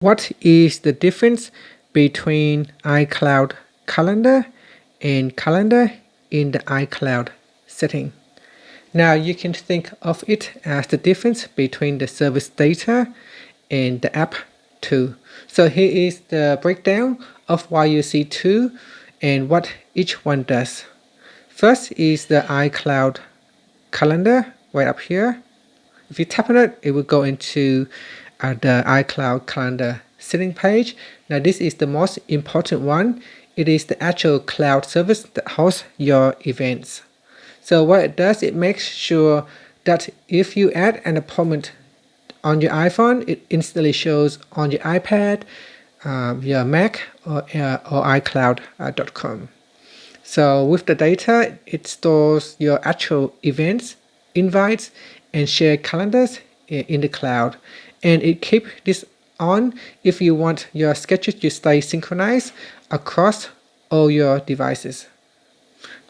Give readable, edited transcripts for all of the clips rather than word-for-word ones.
What is the difference between iCloud Calendar and Calendar in the iCloud setting? Now you can think of it as the difference between the service data and the app too. So here is the breakdown of why you see two and what each one does. First is the iCloud Calendar right up here. If you tap on it, it will go into the iCloud Calendar setting page. Now this is the most important one. It is the actual cloud service that hosts your events. So what it does, it makes sure that if you add an appointment on your iPhone, it instantly shows on your iPad, your Mac, or iCloud.com. So with the data, it stores your actual events, invites, and shared calendars in the cloud. And it keeps this on if you want your schedule to stay synchronized across all your devices.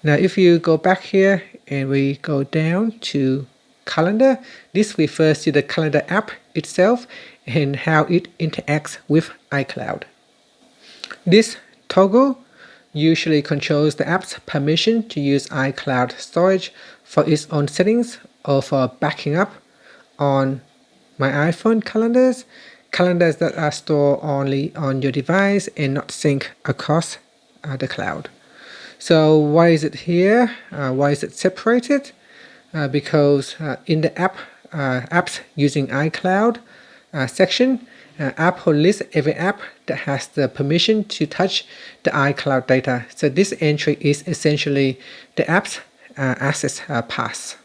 Now if you go back here and we go down to calendar, this refers to the calendar app itself and how it interacts with iCloud. This toggle usually controls the app's permission to use iCloud storage for its own settings or for backing up on my iPhone calendars that are stored only on your device and not sync across the cloud. So why is it here? Why is it separated? Because in the apps using iCloud section, Apple lists every app that has the permission to touch the iCloud data. So this entry is essentially the app's access pass.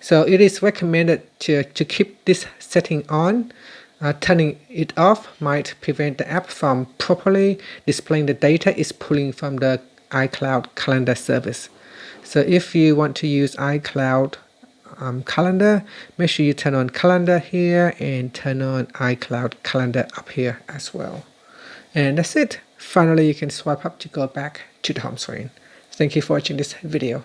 So it is recommended to keep this setting on. Turning it off might prevent the app from properly displaying the data it's pulling from the iCloud Calendar service. So if you want to use iCloud Calendar, make sure you turn on Calendar here and turn on iCloud Calendar up here as well. And that's it. Finally, you can swipe up to go back to the home screen. Thank you for watching this video.